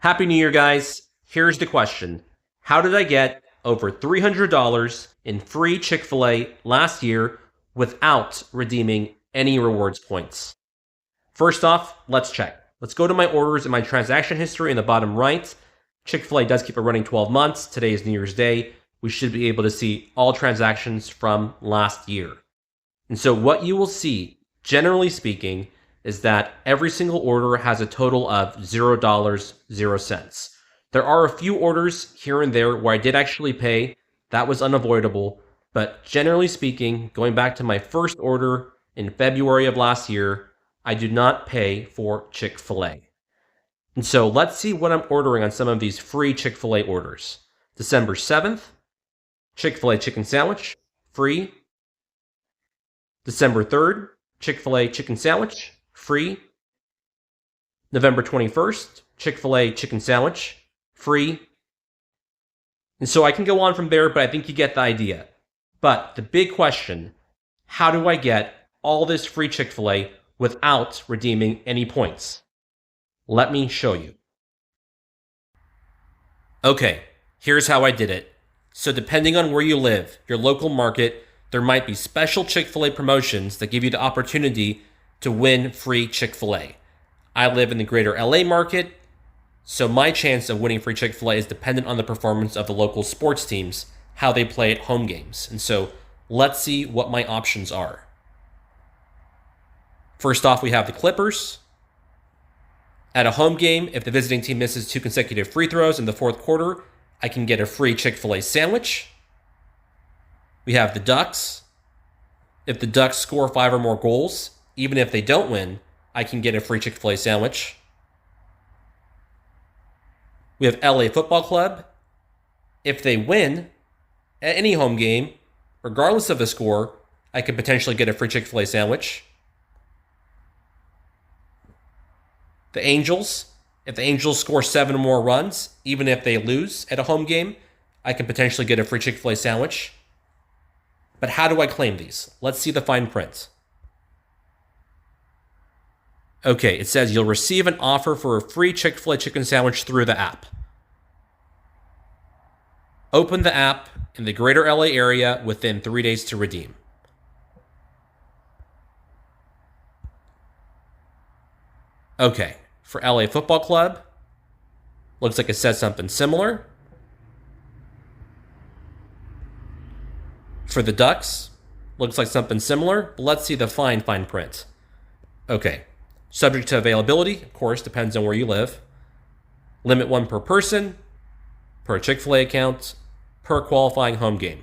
Happy New Year, guys. Here's the question. How did I get over $300 in free Chick-fil-A last year without redeeming any rewards points? First off, let's check. Let's go to my orders and my transaction history in the bottom right. Chick-fil-A does keep it running 12 months. Today is New Year's Day. We should be able to see all transactions from last year. And so what you will see, generally speaking, is that every single order has a total of $0, 0 cents. There are a few orders here and there where I did actually pay. That was unavoidable. But generally speaking, going back to my first order in February of last year, I do not pay for Chick-fil-A. And so let's see what I'm ordering on some of these free Chick-fil-A orders. December 7th, Chick-fil-A chicken sandwich, free. December 3rd, Chick-fil-A chicken sandwich, free. November 21st, Chick-fil-A chicken sandwich, free. And so I can go on from there, but I think you get the idea. But the big question, how do I get all this free Chick-fil-A without redeeming any points? Let me show you. Okay, here's how I did it. So depending on where you live, your local market, there might be special Chick-fil-A promotions that give you the opportunity to win free Chick-fil-A. I live in the greater LA market, so my chance of winning free Chick-fil-A is dependent on the performance of the local sports teams, how they play at home games. And so let's see what my options are. First off, we have the Clippers. At a home game, if the visiting team misses 2 consecutive free throws in the fourth quarter, I can get a free Chick-fil-A sandwich. We have the Ducks. If the Ducks score 5 or more goals, even if they don't win, I can get a free Chick-fil-A sandwich. We have LA Football Club. If they win at any home game, regardless of the score, I could potentially get a free Chick-fil-A sandwich. The Angels. If the Angels score 7 or more runs, even if they lose at a home game, I can potentially get a free Chick-fil-A sandwich. But how do I claim these? Let's see the fine print. Okay, it says you'll receive an offer for a free Chick-fil-A chicken sandwich through the app. Open the app in the greater LA area within 3 days to redeem. Okay, for LA Football Club, looks like it says something similar. For the Ducks, looks like something similar. But let's see the fine print. Okay, subject to availability, of course, depends on where you live. Limit 1 per person, per Chick-fil-A account, per qualifying home game.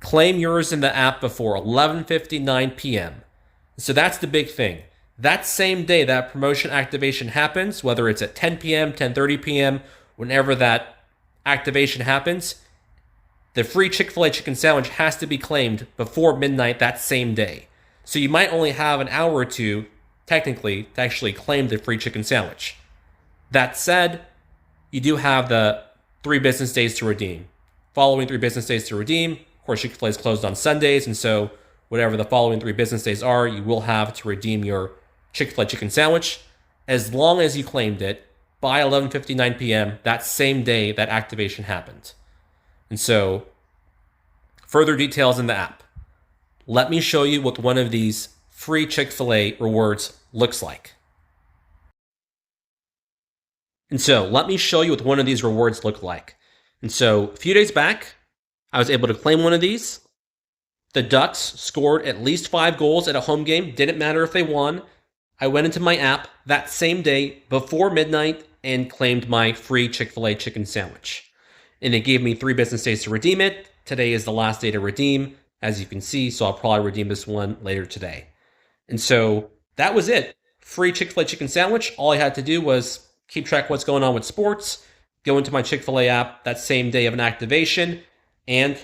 Claim yours in the app before 11:59 p.m. So that's the big thing. That same day that promotion activation happens, whether it's at 10 p.m., 10:30 p.m., whenever that activation happens, the free Chick-fil-A chicken sandwich has to be claimed before midnight that same day. So you might only have an hour or two, technically, to actually claim the free chicken sandwich. That said, you do have the 3 business days to redeem. Following 3 business days to redeem, of course, Chick-fil-A is closed on Sundays, and so whatever the following 3 business days are, you will have to redeem your Chick-fil-A chicken sandwich, as long as you claimed it by 11:59 p.m. that same day that activation happened. And so, further details in the app. Let me show you what one of these free Chick-fil-A rewards looks like. And so, let me show you what one of these rewards look like. And so, a few days back, I was able to claim one of these. The Ducks scored at least 5 goals at a home game. Didn't matter if they won. I went into my app that same day before midnight and claimed my free Chick-fil-A chicken sandwich. And it gave me 3 business days to redeem it. Today is the last day to redeem, as you can see, so I'll probably redeem this one later today. And so that was it. Free Chick-fil-A chicken sandwich. All I had to do was keep track of what's going on with sports, go into my Chick-fil-A app that same day of an activation, and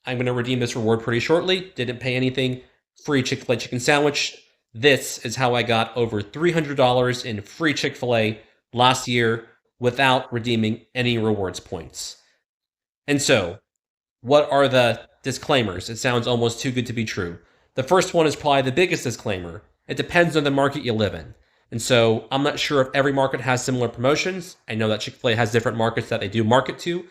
I'm going to redeem this reward pretty shortly. Didn't pay anything. Free Chick-fil-A chicken sandwich. This is how I got over $300 in free Chick-fil-A last year without redeeming any rewards points. And so, what are the disclaimers? It sounds almost too good to be true. The first one is probably the biggest disclaimer. It depends on the market you live in. And so I'm not sure if every market has similar promotions. I know that Chick-fil-A has different markets that they do market to.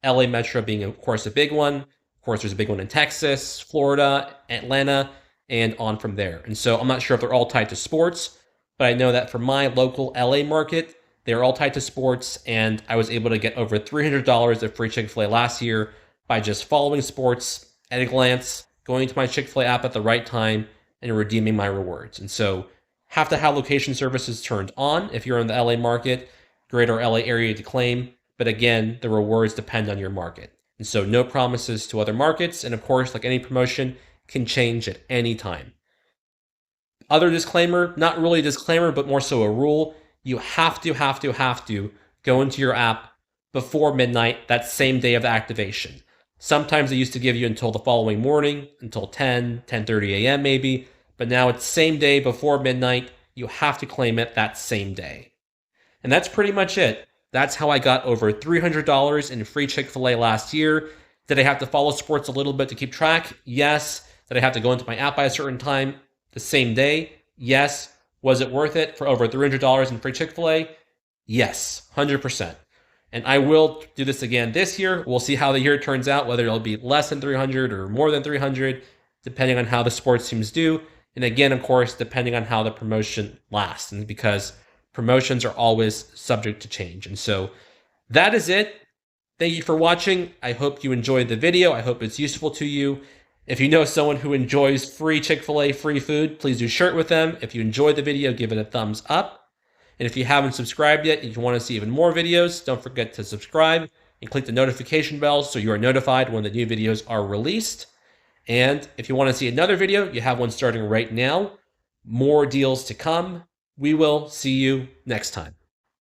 LA Metro being, of course, a big one. Of course, there's a big one in Texas, Florida, Atlanta, and on from there. And so I'm not sure if they're all tied to sports, but I know that for my local LA market, they're all tied to sports, and I was able to get over $300 of free Chick-fil-A last year by just following sports at a glance, going to my Chick-fil-A app at the right time, and redeeming my rewards. And so have to have location services turned on if you're in the LA market, greater LA area to claim. But again, the rewards depend on your market. And so no promises to other markets. And of course, like any promotion, can change at any time. Other disclaimer, not really a disclaimer, but more so a rule. You have to go into your app before midnight that same day of the activation. Sometimes they used to give you until the following morning, until 10:30 a.m. maybe. But now it's same day before midnight. You have to claim it that same day. And that's pretty much it. That's how I got over $300 in free Chick-fil-A last year. Did I have to follow sports a little bit to keep track? Yes. Did I have to go into my app by a certain time the same day? Yes. Was it worth it for over $300 in free Chick-fil-A? Yes, 100%. And I will do this again this year. We'll see how the year turns out, whether it'll be less than 300 or more than 300, depending on how the sports teams do. And again, of course, depending on how the promotion lasts, and because promotions are always subject to change. And so that is it. Thank you for watching. I hope you enjoyed the video. I hope it's useful to you. If you know someone who enjoys free Chick-fil-A free food, please do share it with them. If you enjoyed the video, give it a thumbs up. And if you haven't subscribed yet and you want to see even more videos, don't forget to subscribe and click the notification bell so you are notified when the new videos are released. And if you want to see another video, you have one starting right now. More deals to come. We will see you next time.